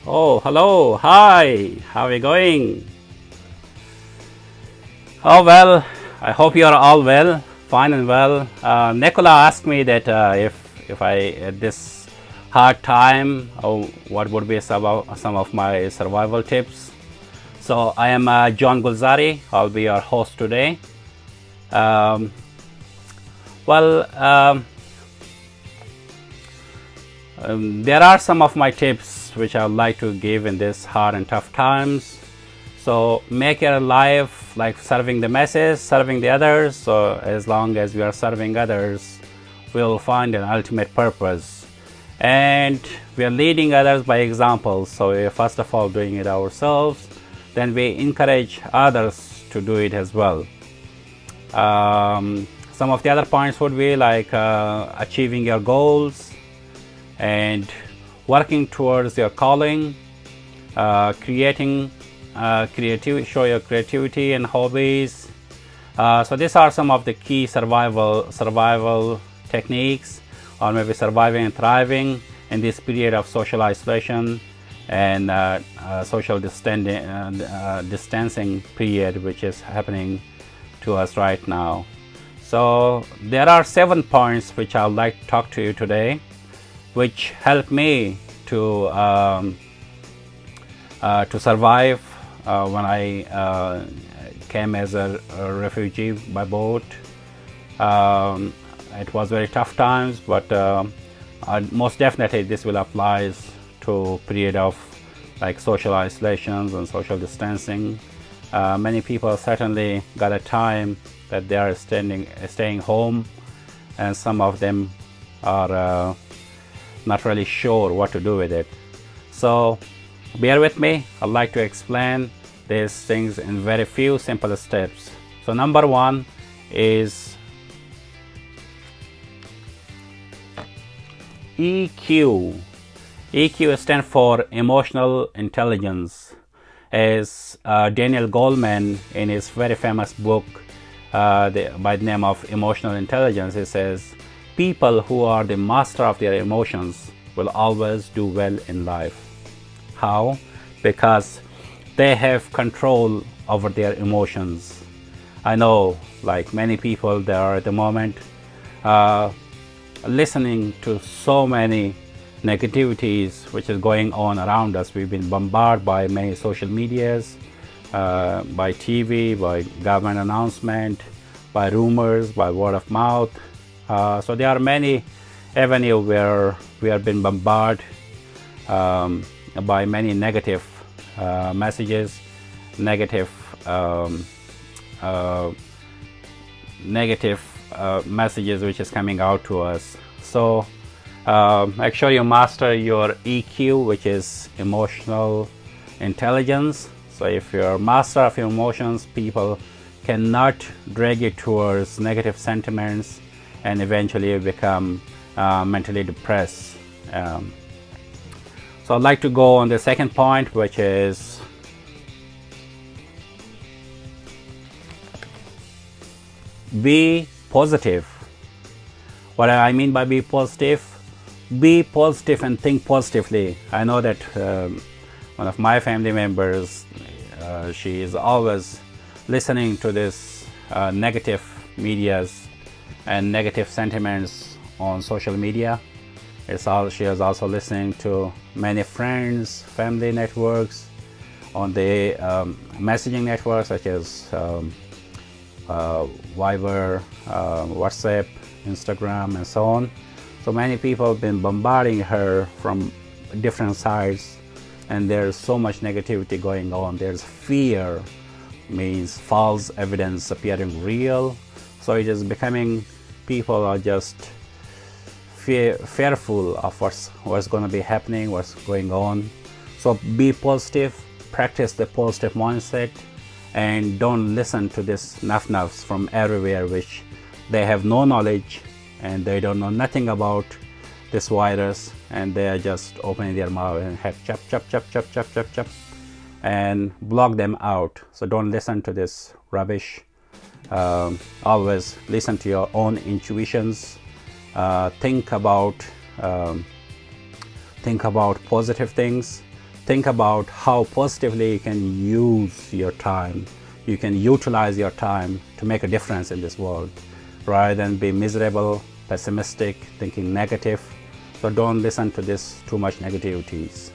Oh, hello, hi, how are you going? Oh, well, I hope you are all well, fine and well. Nicola asked me that if I, at this hard time, what would be some of my survival tips. So, I am John Gulzari, I'll be your host today. Um, well, there are some of my tips which I would like to give in this hard and tough times. So make your life like serving the masses, serving the others. So as long as we are serving others, we will find an ultimate purpose. And we are leading others by example. So we are first of all doing it ourselves, then we encourage others to do it as well. Some of the other points would be like achieving your goals and working towards your calling, creating show your creativity and hobbies. So these are some of the key survival techniques, or maybe surviving and thriving in this period of social isolation and social distancing period which is happening to us right now. So there are 7 points which I would like to talk to you today, which help me to survive when I came as a refugee by boat. It was very tough times, but most definitely this will apply to period of like social isolations and social distancing. Many people certainly got a time that they are staying home, and some of them are not really sure what to do with it. So bear with me, I'd like to explain these things in very few simple steps. So number 1 is EQ. EQ stands for emotional intelligence. As Daniel Goleman in his very famous book by the name of Emotional Intelligence, he says people who are the master of their emotions will always do well in life. How? Because they have control over their emotions. I know like many people there are at the moment listening to so many negativities which is going on around us. We've been bombarded by many social medias, by TV, by government announcement, by rumors, by word of mouth. So there are many avenues where we have been bombarded by many negative messages, negative messages which is coming out to us. So make sure you master your EQ, which is emotional intelligence. So if you're master of your emotions, people cannot drag you towards negative sentiments and eventually you become mentally depressed. So I'd like to go on the second point, which is be positive. What I mean by be positive and think positively. I know that one of my family members, she is always listening to this negative medias and negative sentiments on social media. She is also listening to many friends, family networks, on the messaging networks such as Viber, WhatsApp, Instagram, and so on. So many people have been bombarding her from different sides, and there's so much negativity going on. There's fear, means false evidence appearing real. So it is becoming, people are just fearful of what's going to be happening, what's going on. So be positive, practice the positive mindset, and don't listen to this nuff-nuffs from everywhere which they have no knowledge and they don't know nothing about this virus, and they are just opening their mouth and have chop chop chop chop chop chop chop and block them out. So don't listen to this rubbish. Always listen to your own intuitions. Think about positive things, think about how positively you can use your time. You can utilize your time to make a difference in this world rather than be miserable, pessimistic, thinking negative. So don't listen to this too much negativities.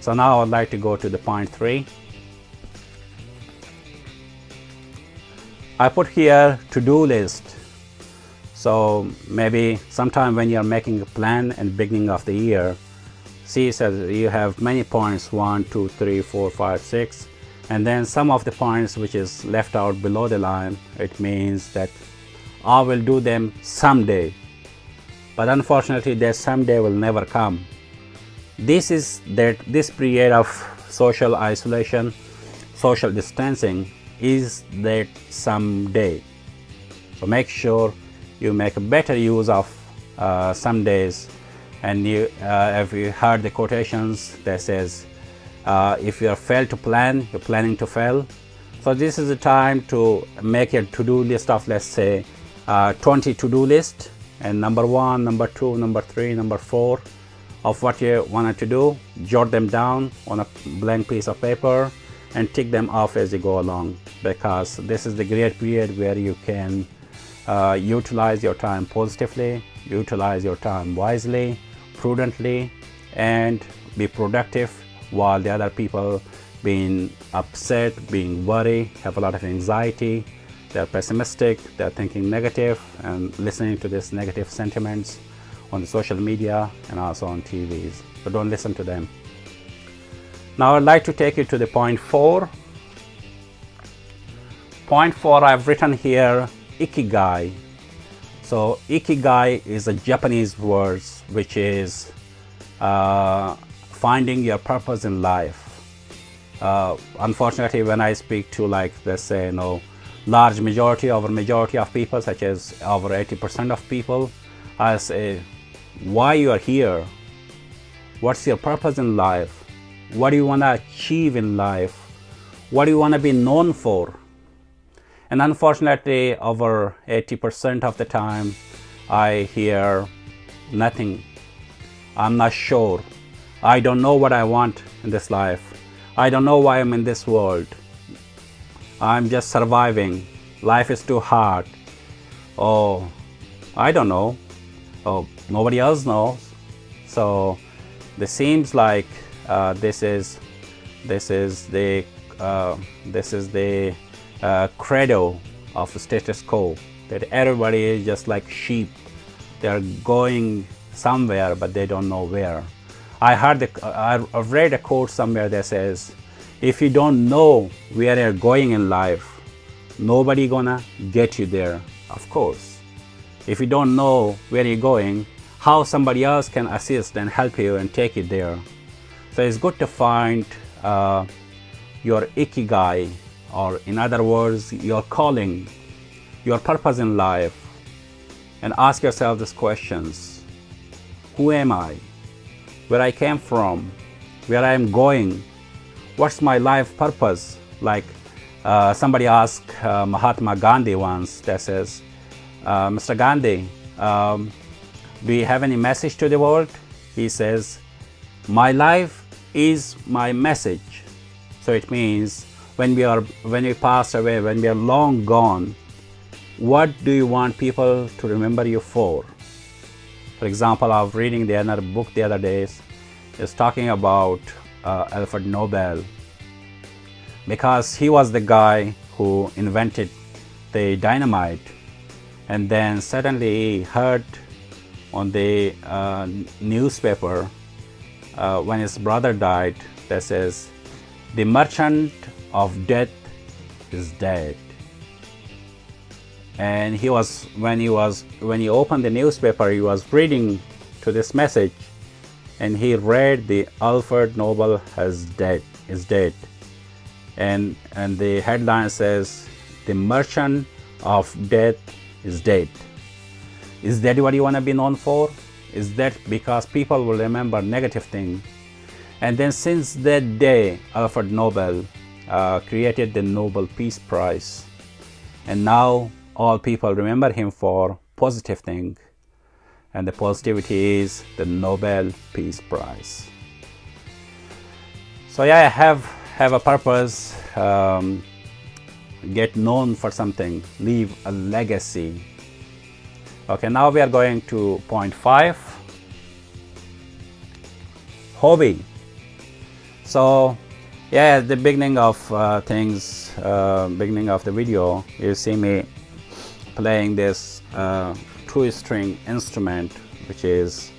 So now I'd like to go to the point 3. I put here to-do list. So maybe sometime when you're making a plan in the beginning of the year, see, says you have many points, 1, 2, 3, 4, 5, 6, and then some of the points which is left out below the line, it means that I will do them someday. But unfortunately, that someday will never come. This period of social isolation, social distancing is that someday. So make sure you make a better use of some days. And if you heard the quotations that says, if you fail to plan, you're planning to fail. So this is the time to make a to-do list of, let's say, 20 to-do list, and number 1, number 2, number 3, number 4 of what you wanted to do. Jot them down on a blank piece of paper and tick them off as you go along, because this is the great period where you can utilize your time positively, utilize your time wisely, prudently, and be productive, while the other people being upset, being worried, have a lot of anxiety, they're pessimistic, they're thinking negative and listening to these negative sentiments on the social media and also on TVs. So don't listen to them. Now I'd like to take you to the point 4. Point 4, I've written here ikigai. So ikigai is a Japanese word which is finding your purpose in life. Unfortunately, when I speak to, like, let's say, large majority of people, such as over 80% of people, I say, why you are here? What's your purpose in life? What do you want to achieve in life? What do you want to be known for? And unfortunately, over 80% of the time, I hear nothing. I'm not sure. I don't know what I want in this life. I don't know why I'm in this world. I'm just surviving. Life is too hard. Oh, I don't know. Oh, nobody else knows. So this seems like this is the credo of the status quo, that everybody is just like sheep. They are going somewhere, but they don't know where. I've read a quote somewhere that says, if you don't know where you're going in life, nobody gonna get you there. Of course, if you don't know where you're going, how somebody else can assist and help you and take you there? So it's good to find your ikigai, or in other words, your calling, your purpose in life, and ask yourself these questions. Who am I? Where I came from? Where I am going? What's my life purpose? Like somebody asked Mahatma Gandhi once, that says, Mr. Gandhi, do you have any message to the world? He says, my life is my message. So it means when we pass away, when we are long gone, what do you want people to remember you for? For example, I was reading another book the other day. It's talking about Alfred Nobel, because he was the guy who invented the dynamite, and then suddenly he heard on the newspaper when his brother died, that says, the merchant of death is dead. And when he opened the newspaper, he was reading to this message, and he read the Alfred Nobel is dead. And the headline says, the merchant of death is dead. Is that what you want to be known for? Is that because people will remember negative things? And then since that day, Alfred Nobel created the Nobel Peace Prize. And now all people remember him for positive thing. And the positivity is the Nobel Peace Prize. So yeah, I have a purpose, get known for something, leave a legacy. Okay, now we are going to point 5, hobby. So yeah, at the beginning of beginning of the video, you see me playing this 2-string instrument, which is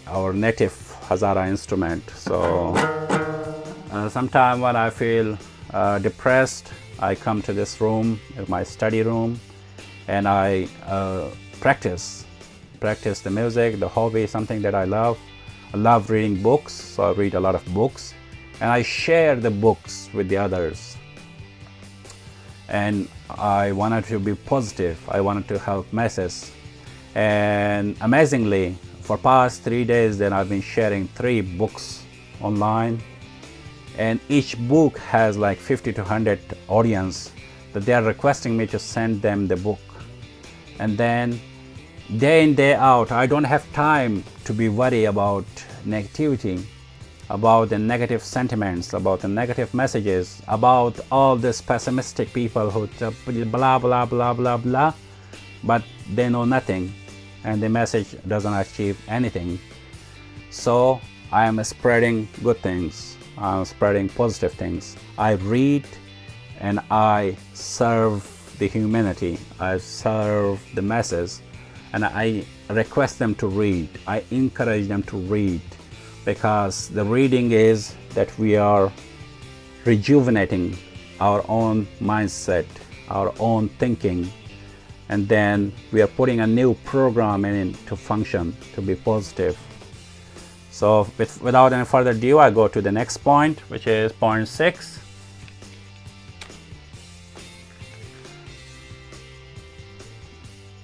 our native Hazara instrument. So sometime when I feel depressed, I come to this room, my study room, and I practice the music, the hobby, something that I love. I love reading books, so I read a lot of books, and I share the books with the others. And I wanted to be positive. I wanted to help masses. And amazingly, for past 3 days, then I've been sharing 3 books online, and each book has like 50 to 100 audience that they are requesting me to send them the book. And then day in, day out, I don't have time to be worried about negativity, about the negative sentiments, about the negative messages, about all these pessimistic people who blah blah blah blah blah, but they know nothing and the message doesn't achieve anything. So I am spreading good things, I'm spreading positive things. I read and I serve the humanity, I serve the masses, and I request them to read. I encourage them to read, because the reading is that we are rejuvenating our own mindset, our own thinking, and then we are putting a new program into function to be positive. So without any further ado, I go to the next point, which is point 6.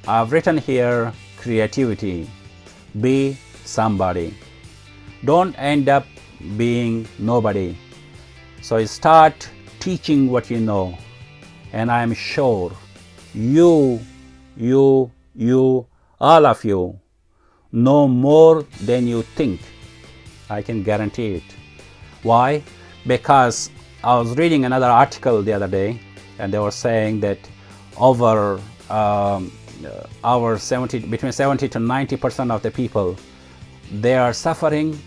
I've written here creativity. Be somebody. Don't end up being nobody. So start teaching what you know, and I am sure you, all of you know more than you think. I can guarantee it. Why? Because I was reading another article the other day, and they were saying that between 70 to 90% of the people, they are suffering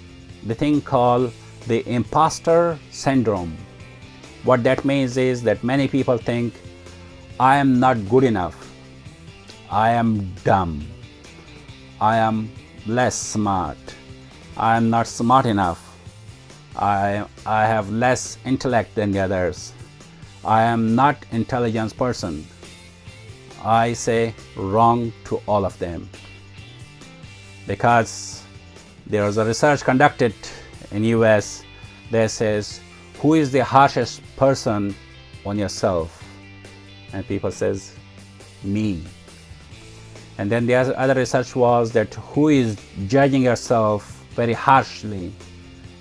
the thing called the imposter syndrome. What that means is that many people think, I am not good enough, I am dumb, I am less smart, I am not smart enough, I have less intellect than the others, I am not intelligent person. I say wrong to all of them, because there was a research conducted in US that says, who is the harshest person on yourself? And people says, me. And then the other research was that, who is judging yourself very harshly?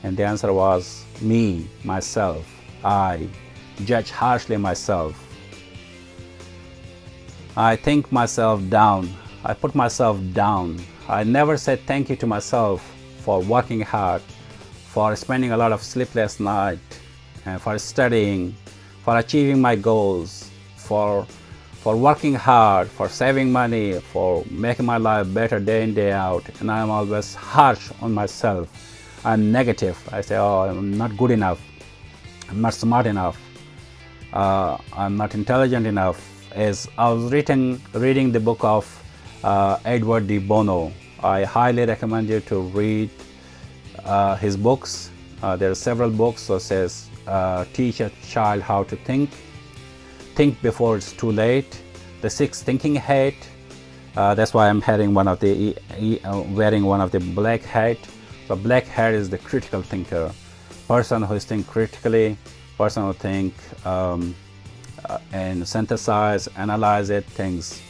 And the answer was, me, myself. I judge harshly myself. I think myself down, I put myself down. I never said thank you to myself for working hard, for spending a lot of sleepless nights, and for studying, for achieving my goals, for working hard, for saving money, for making my life better day in, day out. And I'm always harsh on myself. I'm negative. I say, oh, I'm not good enough, I'm not smart enough, I'm not intelligent enough. As I was reading the book of Edward de Bono, I highly recommend you to read his books. There are several books. So it says, Teach a Child How to Think, Think Before It's Too Late, The 6 Thinking Hat. That's why I'm wearing one of the black hat. The black hat is the critical thinker, person who is think critically, person who think and synthesize, analyze it, things.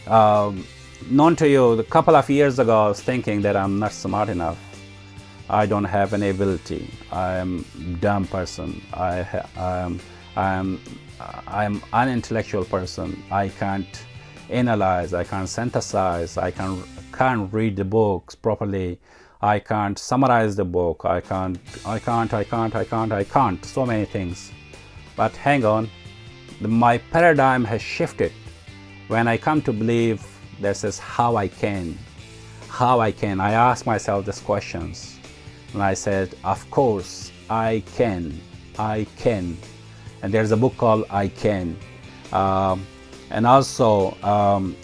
Known to you, a couple of years ago, I was thinking that I'm not smart enough. I don't have any ability. I am a dumb person. I am unintellectual person. I can't analyze. I can't synthesize. I can't read the books properly. I can't summarize the book. I can't. So many things. But hang on, my paradigm has shifted when I come to believe this is how I can. How I can. I ask myself these questions. And I said, of course, I can. I can. And there's a book called I Can. And also,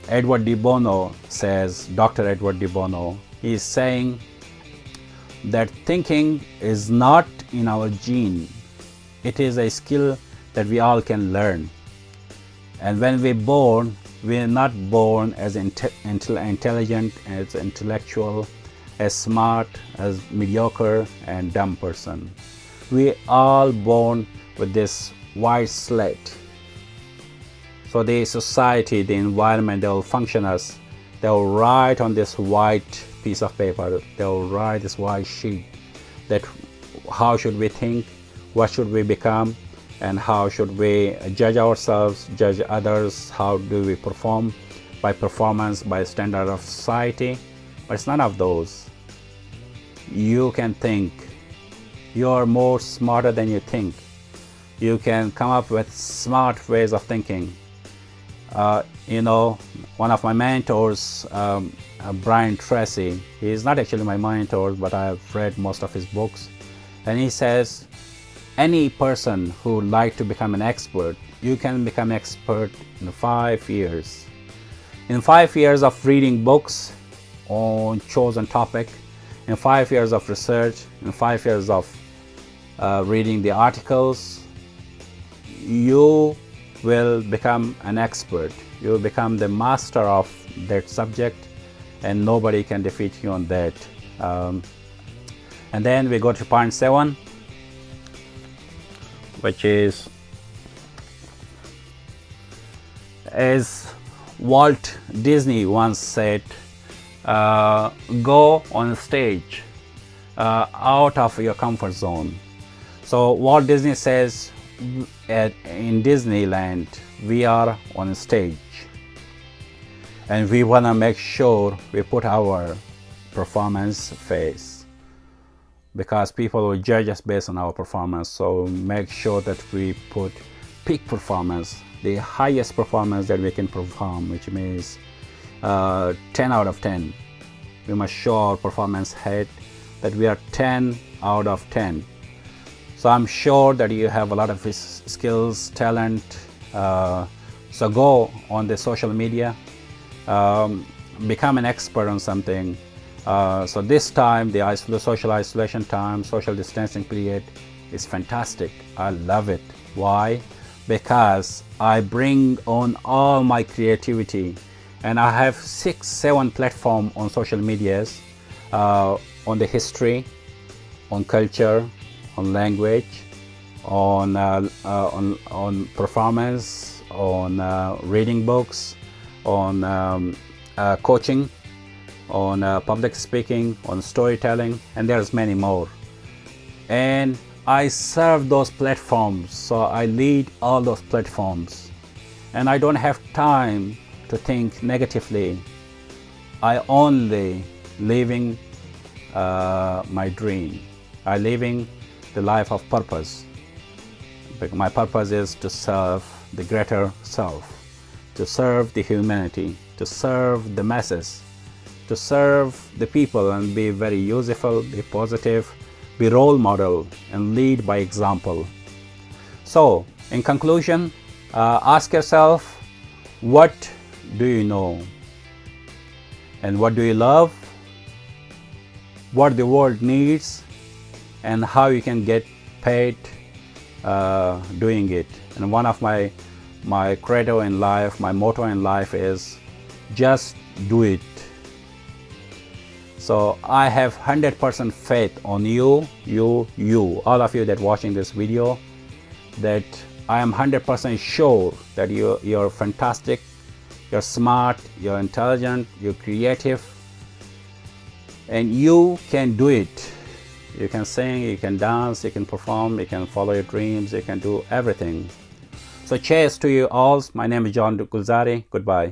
Edward de Bono says, Dr. Edward de Bono, he's saying that thinking is not in our gene. It is a skill that we all can learn. And when we're born, we're not born as intelligent, as intellectual, as smart, as mediocre and dumb person. We all born with this white slate. So the society, the environment, they will function us. They will write on this white piece of paper. They will write this white sheet that how should we think, what should we become, and how should we judge ourselves, judge others, how do we perform by performance, by standard of society. But it's none of those. You can think. You are more smarter than you think. You can come up with smart ways of thinking. One of my mentors, Brian Tracy, he is not actually my mentor, but I have read most of his books. And he says, any person who would like to become an expert, you can become expert in 5 years. In 5 years of reading books on chosen topic, in 5 years of research, in 5 years of reading the articles, you will become an expert. You will become the master of that subject, and nobody can defeat you on that. And then we go to point 7, which is, as Walt Disney once said, go on stage out of your comfort zone. So Walt Disney says, in Disneyland, we are on stage, and we want to make sure we put our performance face, because people will judge us based on our performance. So make sure that we put peak performance, the highest performance that we can perform, which means 10 out of 10. We must show our performance head that we are 10 out of 10. So I'm sure that you have a lot of skills, talent. So go on the social media, become an expert on something. So this time, the social isolation time, social distancing period is fantastic. I love it. Why? Because I bring on all my creativity, and I have 6-7 platforms on social medias, on the history, on culture, on language, on performance, on reading books, on coaching, on public speaking, on storytelling, and there's many more. And I serve those platforms, so I lead all those platforms, and I don't have time to think negatively. I only living my dream. I living the life of purpose. My purpose is to serve the greater self, to serve the humanity, to serve the masses, to serve the people, and be very useful, be positive, be role model, and lead by example. So in conclusion, ask yourself, what do you know, and what do you love, what the world needs, and how you can get paid doing it. And one of my credo in life, my motto in life is just do it. So I have 100% faith on you, all of you that watching this video, that I am 100% sure that you're fantastic, you're smart, you're intelligent, you're creative, and you can do it. You can sing, you can dance, you can perform, you can follow your dreams, you can do everything. So cheers to you all. My name is John Gulzari. Goodbye.